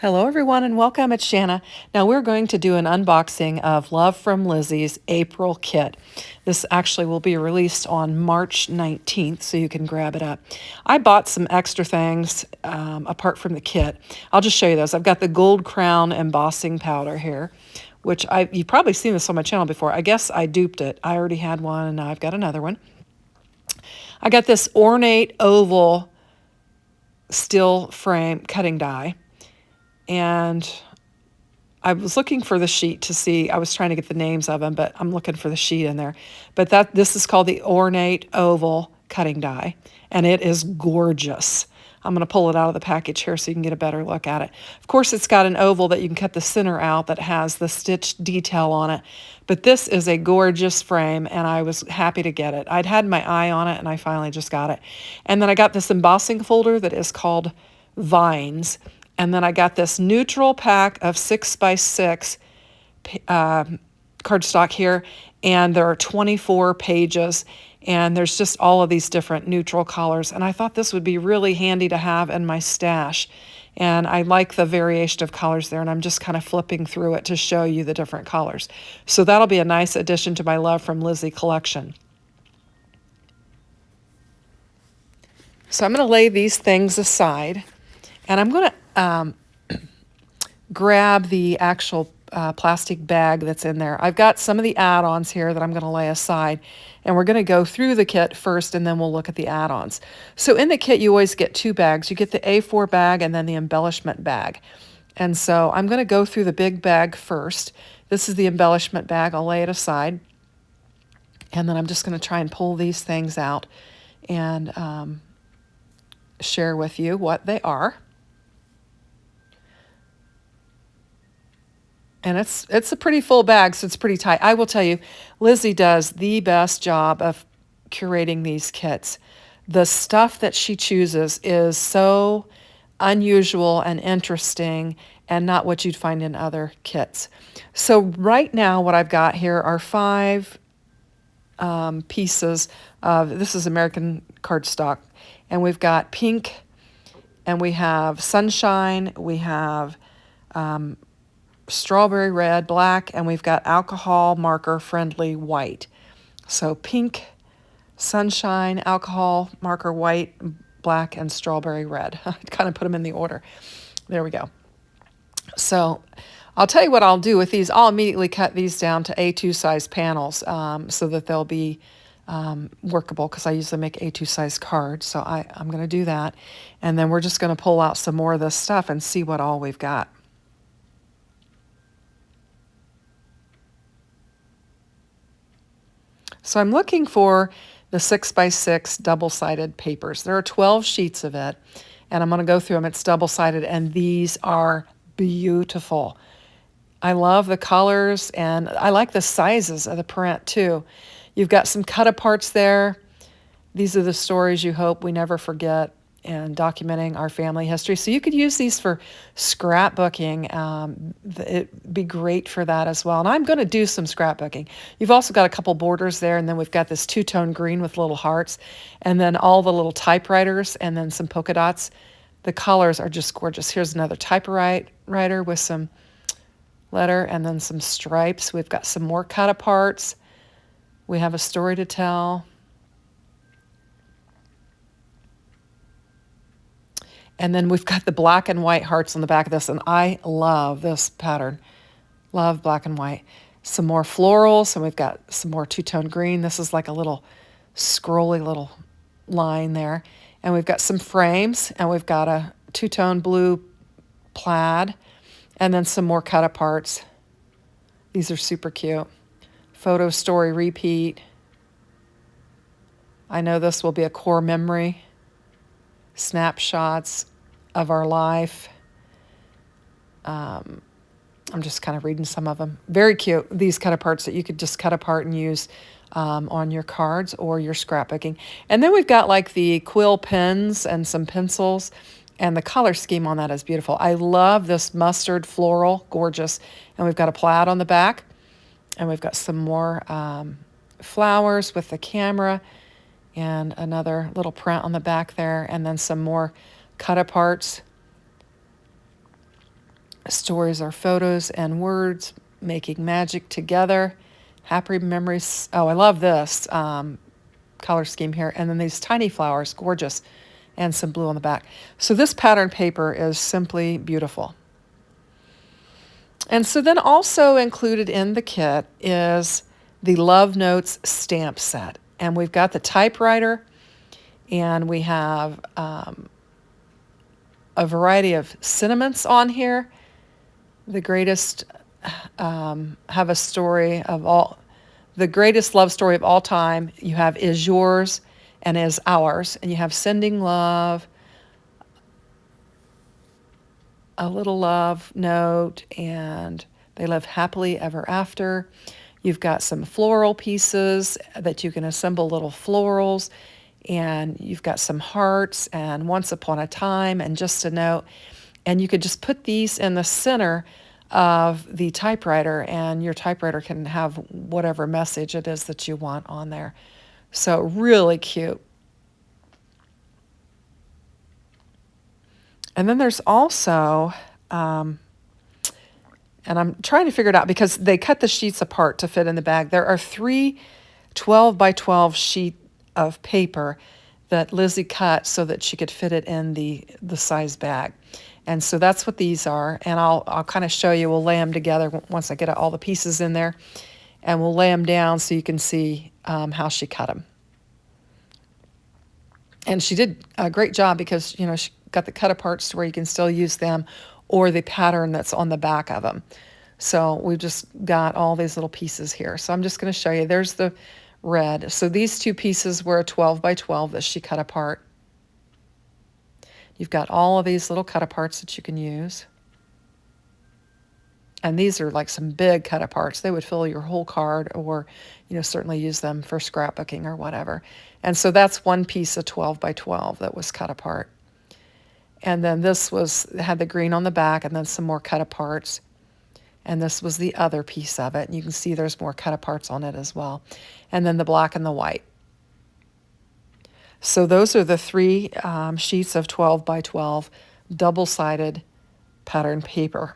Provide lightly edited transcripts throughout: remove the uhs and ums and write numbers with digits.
Hello everyone and welcome, it's Shanna. Now we're going to do an unboxing of Love from Lizi's April kit. This actually will be released on March 19th, so you can grab it up. I bought some extra things apart from the kit. I'll just show you those. I've got the Gold Crown embossing powder here, which you've probably seen this on my channel before. I guess I duped it. I already had one and now I've got another one. I got this ornate oval steel frame cutting die. And I was looking for the sheet to see, I was trying to get the names of them, but I'm looking for the sheet in there. But this is called the Ornate Oval Cutting Die, and it is gorgeous. I'm going to pull it out of the package here so you can get a better look at it. Of course, it's got an oval that you can cut the center out that has the stitched detail on it. But this is a gorgeous frame, and I was happy to get it. I'd had my eye on it, and I finally just got it. And then I got this embossing folder that is called Vines. And then I got this neutral pack of 6x6 cardstock here, and there are 24 pages, and there's just all of these different neutral colors. And I thought this would be really handy to have in my stash. And I like the variation of colors there, and I'm just kind of flipping through it to show you the different colors. So that'll be a nice addition to my Love from Lizi collection. So I'm going to lay these things aside, and I'm going to grab the actual plastic bag that's in there. I've got some of the add-ons here that I'm going to lay aside, and we're going to go through the kit first, and then we'll look at the add-ons. So in the kit, you always get two bags. You get the A4 bag and then the embellishment bag. And so I'm going to go through the big bag first. This is the embellishment bag. I'll lay it aside, and then I'm just going to try and pull these things out and share with you what they are. And it's a pretty full bag, so it's pretty tight. I will tell you, Lizi does the best job of curating these kits. The stuff that she chooses is so unusual and interesting and not what you'd find in other kits. So right now what I've got here are 5 pieces of, this is American cardstock, and we've got pink, and we have sunshine, we have strawberry red, black, and we've got alcohol marker friendly white. So pink, sunshine, alcohol marker white, black, and strawberry red. I kind of put them in the order. There we go. So I'll tell you what I'll do with these. I'll immediately cut these down to A2 size panels so that they'll be workable, because I usually make A2 size cards. So I'm going to do that. And then we're just going to pull out some more of this stuff and see what all we've got. So I'm looking for the 6x6 double-sided papers. There are 12 sheets of it, and I'm going to go through them. It's double-sided, and these are beautiful. I love the colors, and I like the sizes of the print too. You've got some cut-aparts there. These are the stories you hope we never forget, and documenting our family history. So you could use these for scrapbooking. It'd be great for that as well. And I'm going to do some scrapbooking. You've also got a couple borders there, and then we've got this two-tone green with little hearts, and then all the little typewriters, and then some polka dots. The colors are just gorgeous. Here's another typewriter with some letter and then some stripes. We've got some more cut-aparts. We have a story to tell. And then we've got the black and white hearts on the back of this, and I love this pattern. Love black and white. Some more florals, and we've got some more two-tone green. This is like a little scrolly little line there. And we've got some frames, and we've got a two-tone blue plaid, and then some more cut-aparts. These are super cute. Photo story repeat. I know this will be a core memory. Snapshots of our life. I'm just kind of reading some of them. Very cute. These cut-aparts that you could just cut apart and use on your cards or your scrapbooking. And then we've got like the quill pens and some pencils, and the color scheme on that is beautiful. I love this mustard floral, gorgeous. And we've got a plaid on the back, and we've got some more flowers with the camera, and another little print on the back there, and then some more cut-aparts. Stories are photos and words making magic together. Happy memories. Oh, I love this color scheme here. And then these tiny flowers, gorgeous, and some blue on the back. So this pattern paper is simply beautiful. And so then also included in the kit is the Love Notes stamp set. And we've got the typewriter, and we have a variety of sentiments on here. The greatest have a story of all, the greatest love story of all time. You have is yours and is ours. And you have sending love, a little love note, and they live happily ever after. You've got some floral pieces that you can assemble little florals, and you've got some hearts and once upon a time and just a note. And you could just put these in the center of the typewriter, and your typewriter can have whatever message it is that you want on there. So really cute. And then there's also, and I'm trying to figure it out because they cut the sheets apart to fit in the bag. There are 3 12 by 12 sheet of paper that Lizi cut so that she could fit it in the size bag. And so that's what these are. And I'll kind of show you. We'll lay them together once I get all the pieces in there. And we'll lay them down so you can see how she cut them. And she did a great job because, you know, she got the cut aparts to where you can still use them, or the pattern that's on the back of them. So we've just got all these little pieces here. So I'm just going to show you. There's the red. So these 2 pieces were a 12 by 12 that she cut apart. You've got all of these little cut aparts that you can use. And these are like some big cut aparts. They would fill your whole card, or, you know, certainly use them for scrapbooking or whatever. And so that's one piece of 12 by 12 that was cut apart. And then this had the green on the back, and then some more cut aparts. And this was the other piece of it. And you can see there's more cut aparts on it as well. And then the black and the white. So those are the 3 sheets of 12 by 12 double-sided pattern paper.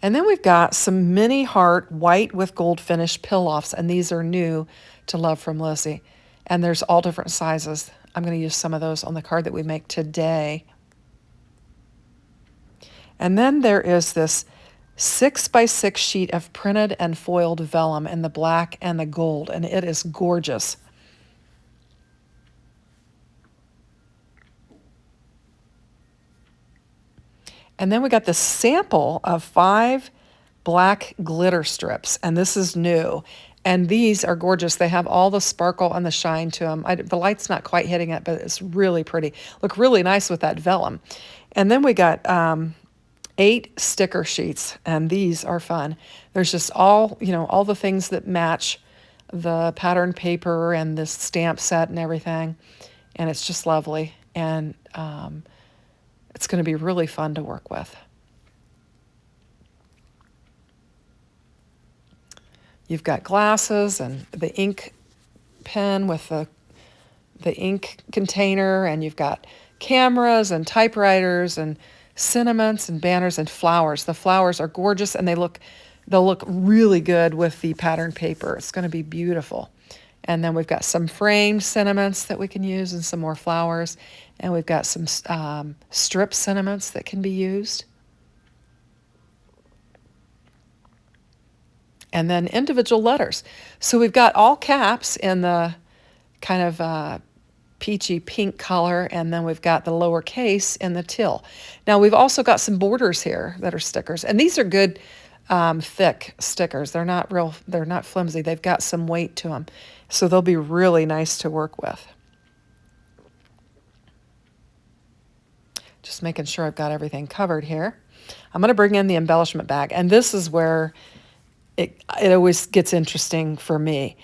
And then we've got some mini heart white with gold finish pill-offs, and these are new to Love from Lizi. And there's all different sizes. I'm going to use some of those on the card that we make today. And then there is this 6 by 6 sheet of printed and foiled vellum in the black and the gold, and it is gorgeous. And then we got this sample of 5 black glitter strips, and this is new. And these are gorgeous. They have all the sparkle and the shine to them. The light's not quite hitting it, but it's really pretty. Look really nice with that vellum. And then we got 8 sticker sheets, and these are fun. There's just all, you know, all the things that match the pattern paper and this stamp set and everything. And it's just lovely. And it's going to be really fun to work with. You've got glasses and the ink pen with the ink container, and you've got cameras and typewriters and sentiments and banners and flowers. The flowers are gorgeous, and they'll look really good with the pattern paper. It's going to be beautiful. And then we've got some framed sentiments that we can use and some more flowers. And we've got some strip sentiments that can be used. And then individual letters. So we've got all caps in the kind of peachy pink color, and then we've got the lowercase in the teal. Now we've also got some borders here that are stickers. And these are good thick stickers. They're not flimsy. They've got some weight to them. So they'll be really nice to work with. Just making sure I've got everything covered here. I'm going to bring in the embellishment bag, and this is where it always gets interesting for me.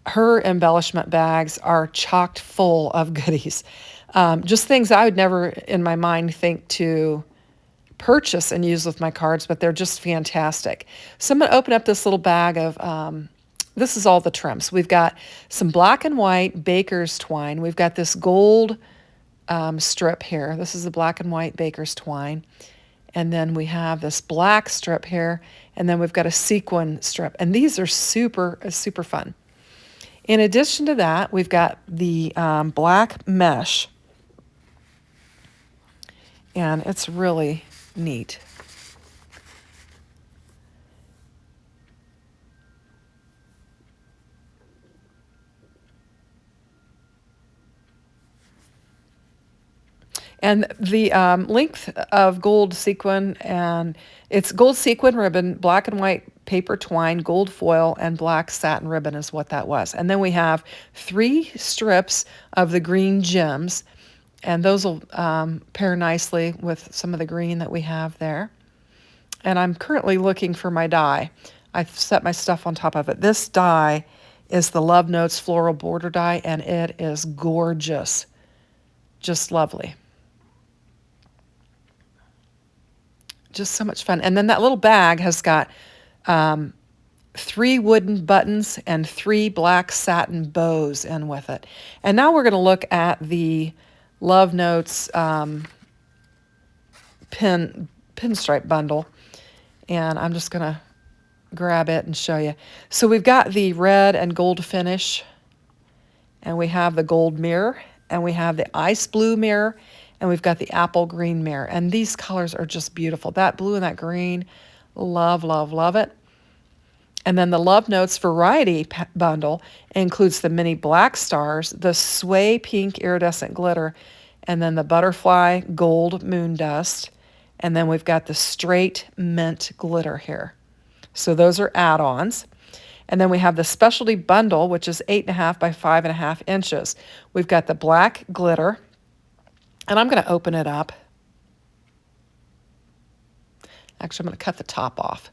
Her embellishment bags are chocked full of goodies. Just things I would never in my mind think to purchase and use with my cards, but they're just fantastic. So I'm going to open up this little bag of, this is all the trims. We've got some black and white baker's twine. We've got this gold strip here. This is the black and white baker's twine. And then we have this black strip here, and then we've got a sequin strip. And these are super, super fun. In addition to that, we've got the black mesh, and it's really neat. And the length of gold sequin, and it's gold sequin ribbon, black and white paper twine, gold foil, and black satin ribbon is what that was. And then we have 3 strips of the green gems, and those will pair nicely with some of the green that we have there. And I'm currently looking for my die. I've set my stuff on top of it. This die is the Love Notes Floral Border Die, and it is gorgeous. Just lovely. Just so much fun. And then that little bag has got 3 wooden buttons and 3 black satin bows in with it. And now we're going to look at the Love Notes pinstripe bundle. And I'm just going to grab it and show you. So we've got the red and gold finish, and we have the gold mirror, and we have the ice blue mirror, and we've got the apple green mirror. And these colors are just beautiful. That blue and that green, love, love, love it. And then the Love Notes Variety bundle includes the mini black stars, the sway pink iridescent glitter, and then the butterfly gold moon dust. And then we've got the straight mint glitter here. So those are add-ons. And then we have the specialty bundle, which is 8.5 by 5.5 inches. We've got the black glitter, and I'm going to open it up. Actually, I'm going to cut the top off.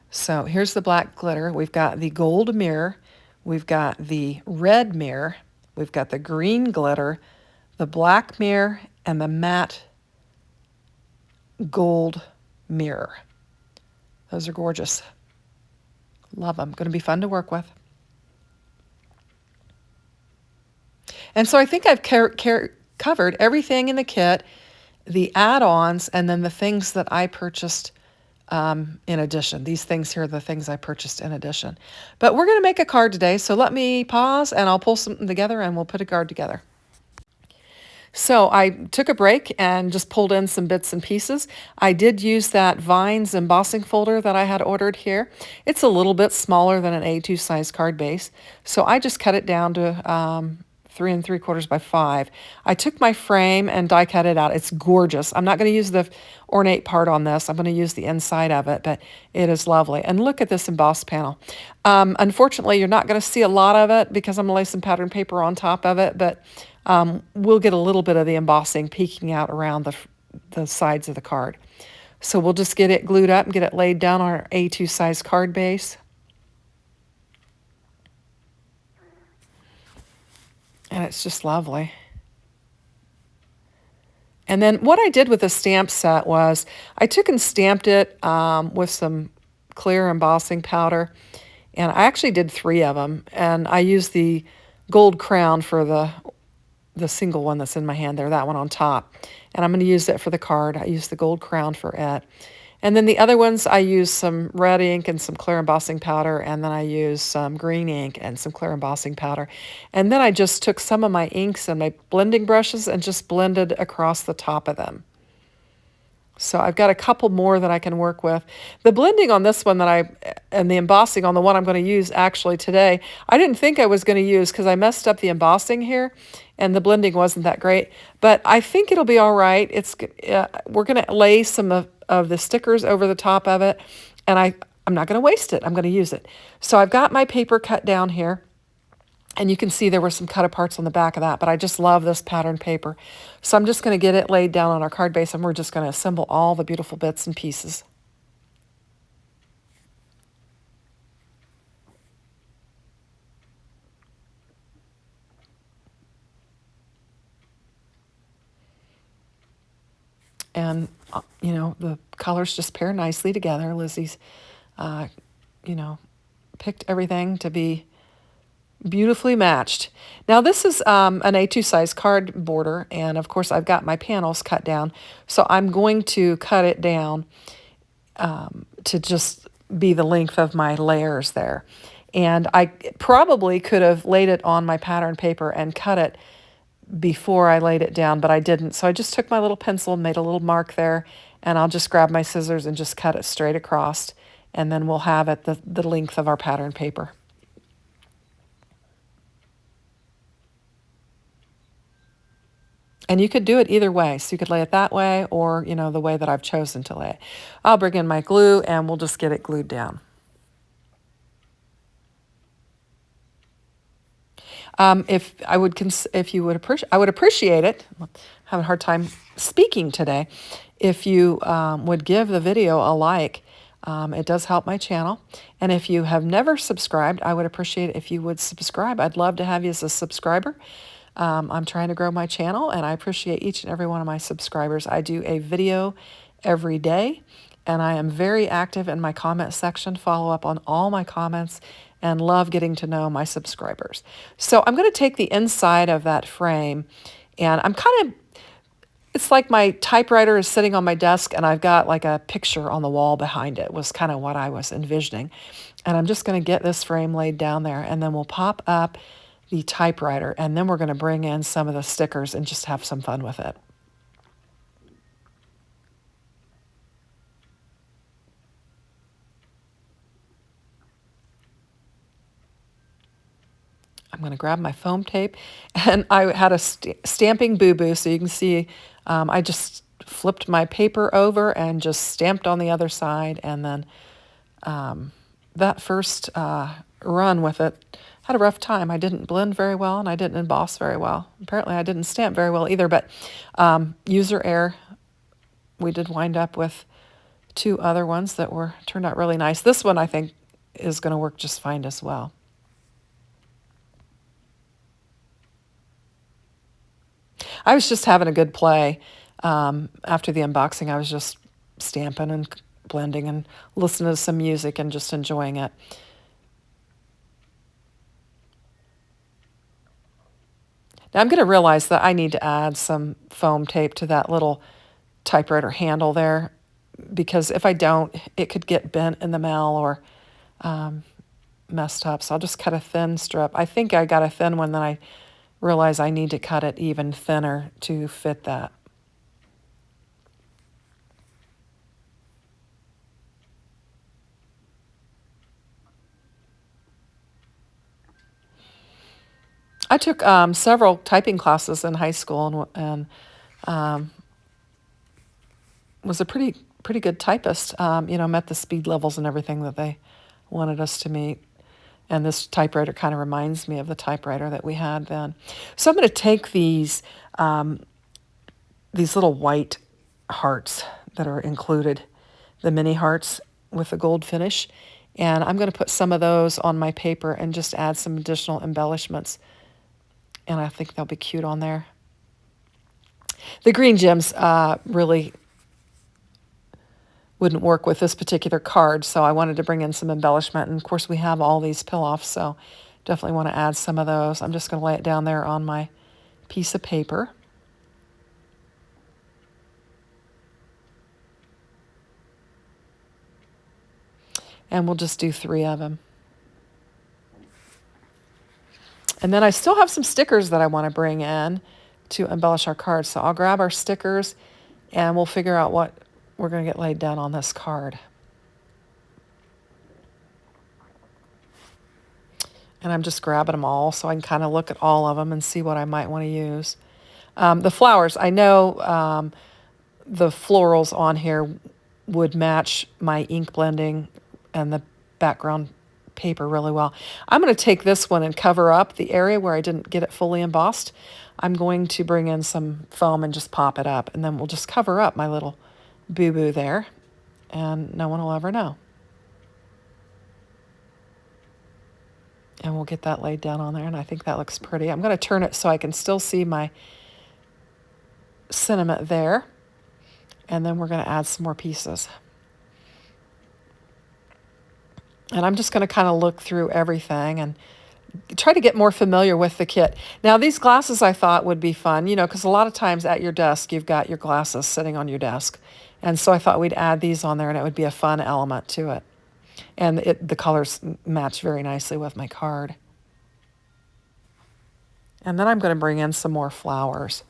So here's the black glitter. We've got the gold mirror. We've got the red mirror. We've got the green glitter, the black mirror, and the matte gold mirror. Those are gorgeous. Love them. Going to be fun to work with. And so I think I've covered everything in the kit, the add-ons, and then the things that I purchased in addition. These things here are the things I purchased in addition. But we're going to make a card today, so let me pause and I'll pull something together and we'll put a card together. So I took a break and just pulled in some bits and pieces. I did use that Vines embossing folder that I had ordered here. It's a little bit smaller than an A2 size card base, so I just cut it down to 3 3/4 by 5. I took my frame and die cut it out. It's gorgeous. I'm not going to use the ornate part on this. I'm going to use the inside of it, but it is lovely. And look at this embossed panel. Unfortunately, you're not going to see a lot of it because I'm going to lay some pattern paper on top of it, but we'll get a little bit of the embossing peeking out around the sides of the card. So we'll just get it glued up and get it laid down on our A2 size card base. And it's just lovely. And then what I did with the stamp set was I took and stamped it with some clear embossing powder. And I actually did 3 of them. And I used the gold crown for the single one that's in my hand there, that one on top. And I'm going to use it for the card. I used the gold crown for it. And then the other ones, I used some red ink and some clear embossing powder, and then I used some green ink and some clear embossing powder. And then I just took some of my inks and my blending brushes and just blended across the top of them. So I've got a couple more that I can work with. The blending on this one and the embossing on the one I'm going to use actually today, I didn't think I was going to use because I messed up the embossing here and the blending wasn't that great. But I think it'll be all right. We're going to lay some of the stickers over the top of it, and I'm not going to waste it. I'm going to use it. So I've got my paper cut down here. And you can see there were some cut aparts on the back of that, but I just love this pattern paper. So I'm just going to get it laid down on our card base, and we're just going to assemble all the beautiful bits and pieces. And, you know, the colors just pair nicely together. Lizzie's, you know, picked everything to be Beautifully matched. Now this is an A2 size card border, and of course I've got my panels cut down, so I'm going to cut it down to just be the length of my layers there. And I probably could have laid it on my pattern paper and cut it before I laid it down, but I didn't. So I just took my little pencil, made a little mark there, and I'll just grab my scissors and just cut it straight across, and then we'll have it the length of our pattern paper. And you could do it either way. So you could lay it that way or, the way that I've chosen to lay it. I'll bring in my glue and we'll just get it glued down. If you would appreciate, I would appreciate it. I'm having a hard time speaking today. If you would give the video a like, it does help my channel. And if you have never subscribed, I would appreciate it if you would subscribe. I'd love to have you as a subscriber. I'm trying to grow my channel, and I appreciate each and every one of my subscribers. I do a video every day, and I am very active in my comment section, follow up on all my comments, and love getting to know my subscribers. So I'm going to take the inside of that frame, and it's like my typewriter is sitting on my desk, and I've got like a picture on the wall behind it, was kind of what I was envisioning. And I'm just going to get this frame laid down there, and then we'll pop up the typewriter, and then we're going to bring in some of the stickers and just have some fun with it. I'm going to grab my foam tape, and I had a stamping boo-boo, so you can see I just flipped my paper over and just stamped on the other side, and then that first run with it, had a rough time. I didn't blend very well, and I didn't emboss very well. Apparently I didn't stamp very well either, but user error. We did wind up with 2 other ones that turned out really nice. This one I think is going to work just fine as well. I was just having a good play. After the unboxing, I was just stamping and blending and listening to some music and just enjoying it. Now I'm going to realize that I need to add some foam tape to that little typewriter handle there, because if I don't, it could get bent in the mail or messed up. So I'll just cut a thin strip. I think I got a thin one, then I realize I need to cut it even thinner to fit that. I took several typing classes in high school and was a pretty good typist. Met the speed levels and everything that they wanted us to meet. And this typewriter kind of reminds me of the typewriter that we had then. So I'm going to take these little white hearts that are included, the mini hearts with the gold finish, and I'm going to put some of those on my paper and just add some additional embellishments. And I think they'll be cute on there. The green gems really wouldn't work with this particular card, so I wanted to bring in some embellishment. And of course we have all these pill-offs, so definitely want to add some of those. I'm just going to lay it down there on my piece of paper. And we'll just do 3 of them. And then I still have some stickers that I want to bring in to embellish our cards. So I'll grab our stickers and we'll figure out what we're going to get laid down on this card. And I'm just grabbing them all so I can kind of look at all of them and see what I might want to use. The flowers, I know the florals on here would match my ink blending and the background paper really well. I'm going to take this one and cover up the area where I didn't get it fully embossed. I'm going to bring in some foam and just pop it up, and then we'll just cover up my little boo-boo there, and no one will ever know. And we'll get that laid down on there, and I think that looks pretty. I'm going to turn it so I can still see my sentiment there, and then we're going to add some more pieces. And I'm just going to kind of look through everything and try to get more familiar with the kit. Now, these glasses I thought would be fun, because a lot of times at your desk, you've got your glasses sitting on your desk. And so I thought we'd add these on there and it would be a fun element to it. And the colors match very nicely with my card. And then I'm going to bring in some more flowers.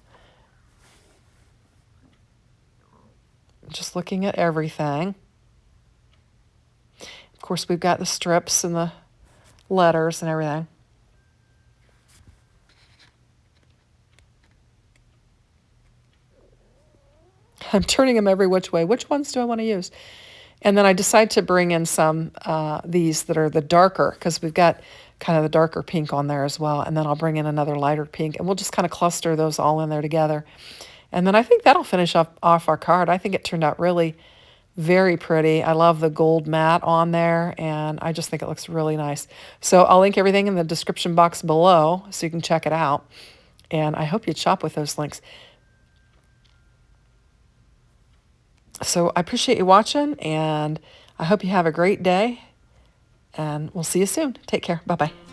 Just looking at everything. Of course, we've got the strips and the letters and everything. I'm turning them every which way. Which ones do I want to use? And then I decide to bring in some these that are the darker, because we've got kind of the darker pink on there as well. And then I'll bring in another lighter pink, and we'll just kind of cluster those all in there together. And then I think that'll finish off our card. I think it turned out really very pretty. I love the gold matte on there, and I just think it looks really nice. So I'll link everything in the description box below so you can check it out. And I hope you'd shop with those links. So I appreciate you watching, and I hope you have a great day, and we'll see you soon. Take care. Bye-bye.